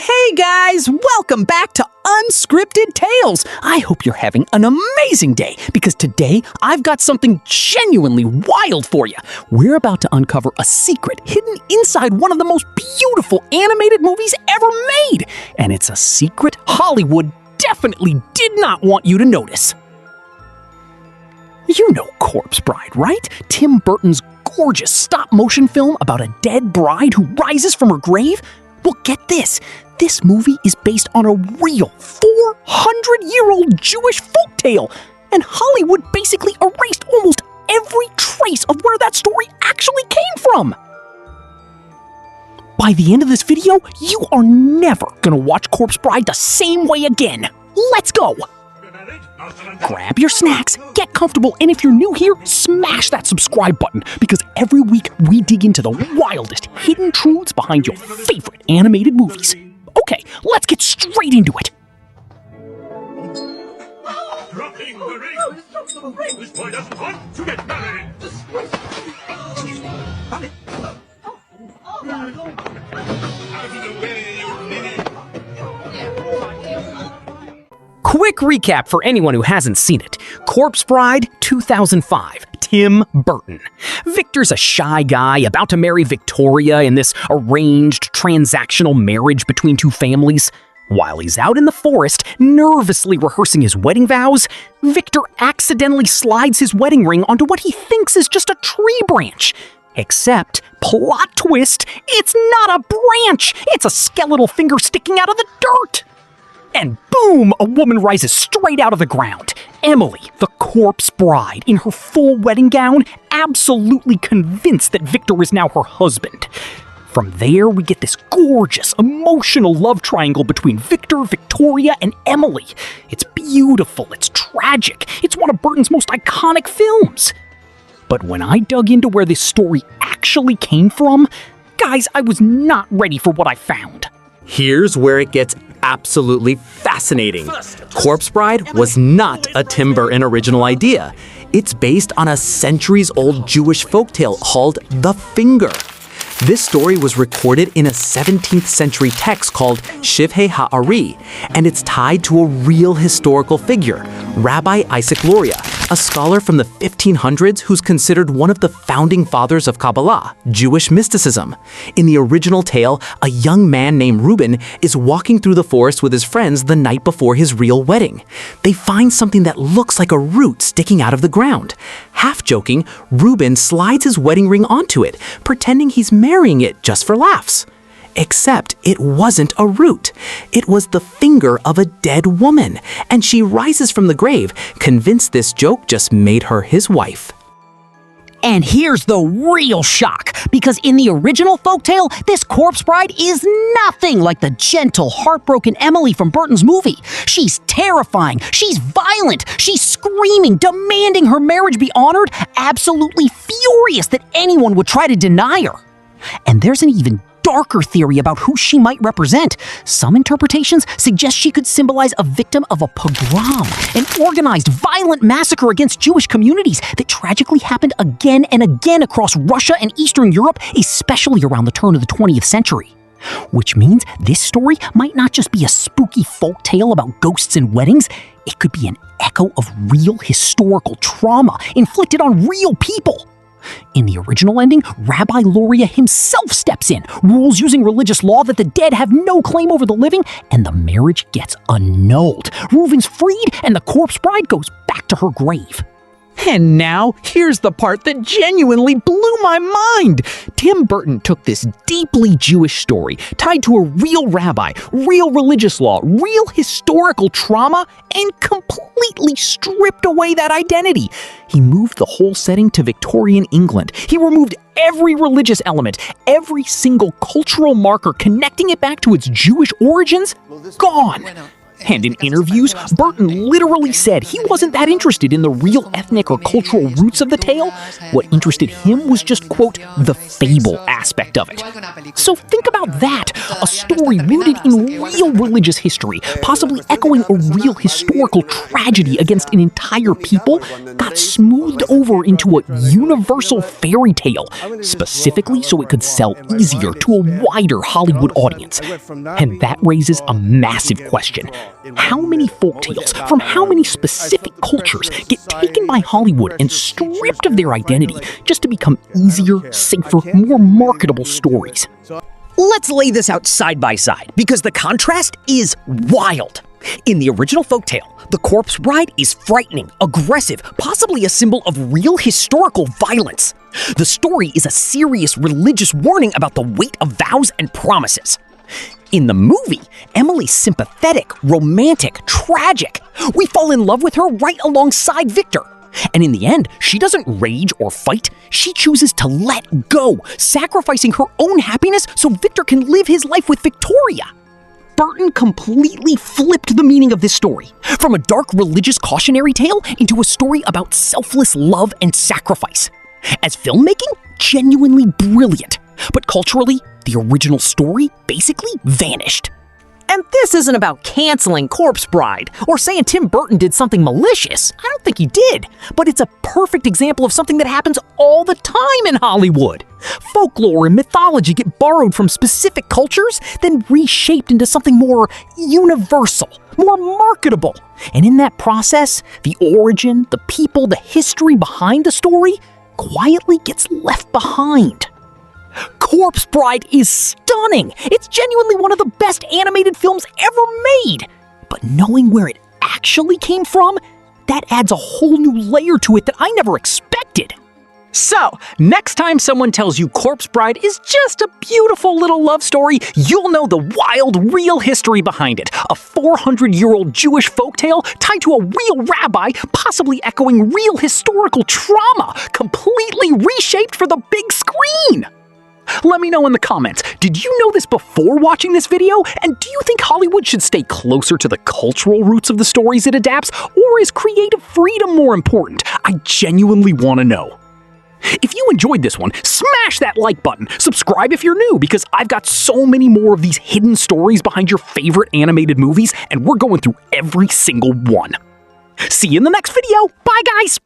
Hey guys, welcome back to Unscripted Tales. I hope you're having an amazing day because today I've got something genuinely wild for you. We're about to uncover a secret hidden inside one of the most beautiful animated movies ever made. And it's a secret Hollywood definitely did not want you to notice. You know Corpse Bride, right? Tim Burton's gorgeous stop-motion film about a dead bride who rises from her grave? Well, get this. This movie is based on a real 400-year-old Jewish folktale, and Hollywood basically erased almost every trace of where that story actually came from. By the end of this video, you are never gonna watch Corpse Bride the same way again. Let's go! Grab your snacks, get comfortable, and if you're new here, smash that subscribe button because every week we dig into the wildest hidden truths behind your favorite animated movies. Okay, let's get straight into it. Dropping the ring! This boy doesn't want to get married! Out of the way, you ninny! Quick recap for anyone who hasn't seen it. Corpse Bride, 2005. Tim Burton. Victor's a shy guy about to marry Victoria in this arranged transactional marriage between two families. While he's out in the forest, nervously rehearsing his wedding vows, Victor accidentally slides his wedding ring onto what he thinks is just a tree branch. Except, plot twist, it's not a branch! It's a skeletal finger sticking out of the dirt! And boom, a woman rises straight out of the ground. Emily, the corpse bride, in her full wedding gown, absolutely convinced that Victor is now her husband. From there, we get this gorgeous, emotional love triangle between Victor, Victoria, and Emily. It's beautiful, it's tragic, it's one of Burton's most iconic films. But when I dug into where this story actually came from, guys, I was not ready for what I found. Here's where it gets absolutely fascinating. Corpse Bride was not a Tim Burton original idea. It's based on a centuries-old Jewish folktale called The Finger. This story was recorded in a 17th century text called Shivhei ha-Ari, and it's tied to a real historical figure, Rabbi Isaac Luria, a scholar from the 1500s who's considered one of the founding fathers of Kabbalah, Jewish mysticism. In the original tale, a young man named Reuben is walking through the forest with his friends the night before his real wedding. They find something that looks like a root sticking out of the ground. Half joking, Reuben slides his wedding ring onto it, pretending he's marrying it just for laughs. Except it wasn't a root. It was the finger of a dead woman, and she rises from the grave, convinced this joke just made her his wife. And here's the real shock, because in the original folktale, this corpse bride is nothing like the gentle, heartbroken Emily from Burton's movie. She's terrifying, she's violent, she's screaming, demanding her marriage be honored, absolutely furious that anyone would try to deny her. And there's an even darker theory about who she might represent. Some interpretations suggest she could symbolize a victim of a pogrom, an organized, violent massacre against Jewish communities that tragically happened again and again across Russia and Eastern Europe, especially around the turn of the 20th century. Which means this story might not just be a spooky folk tale about ghosts and weddings, it could be an echo of real historical trauma inflicted on real people. In the original ending, Rabbi Luria himself steps in, rules using religious law that the dead have no claim over the living, and the marriage gets annulled. Reuben's freed, and the corpse bride goes back to her grave. And now, here's the part that genuinely blew my mind. Tim Burton took this deeply Jewish story, tied to a real rabbi, real religious law, real historical trauma, and completely stripped away that identity. He moved the whole setting to Victorian England. He removed every religious element, every single cultural marker connecting it back to its Jewish origins, gone. And in interviews, Burton literally said he wasn't that interested in the real ethnic or cultural roots of the tale. What interested him was just, quote, the fable aspect of it. So think about that. A story rooted in real religious history, possibly echoing a real historical tragedy against an entire people, got smoothed over into a universal fairy tale, specifically so it could sell easier to a wider Hollywood audience. And that raises a massive question. How many folktales from how many specific cultures get taken by Hollywood and stripped of their identity just to become easier, safer, more marketable stories? Let's lay this out side by side, because the contrast is wild. In the original folktale, the Corpse Bride is frightening, aggressive, possibly a symbol of real historical violence. The story is a serious religious warning about the weight of vows and promises. In the movie, Emily's sympathetic, romantic, tragic. We fall in love with her right alongside Victor. And in the end, she doesn't rage or fight. She chooses to let go, sacrificing her own happiness so Victor can live his life with Victoria. Burton completely flipped the meaning of this story, from a dark religious cautionary tale into a story about selfless love and sacrifice. As filmmaking, genuinely brilliant, but culturally, the original story basically vanished. And this isn't about canceling Corpse Bride or saying Tim Burton did something malicious. I don't think he did. But it's a perfect example of something that happens all the time in Hollywood. Folklore and mythology get borrowed from specific cultures, then reshaped into something more universal, more marketable. And in that process, the origin, the people, the history behind the story quietly gets left behind. Corpse Bride is stunning. It's genuinely one of the best animated films ever made. But knowing where it actually came from, that adds a whole new layer to it that I never expected. So, next time someone tells you Corpse Bride is just a beautiful little love story, you'll know the wild, real history behind it. A 400-year-old Jewish folktale tied to a real rabbi, possibly echoing real historical trauma, completely reshaped for the big screen. Let me know in the comments, did you know this before watching this video? And do you think Hollywood should stay closer to the cultural roots of the stories it adapts? Or is creative freedom more important? I genuinely want to know. If you enjoyed this one, smash that like button. Subscribe if you're new, because I've got so many more of these hidden stories behind your favorite animated movies, and we're going through every single one. See you in the next video. Bye, guys.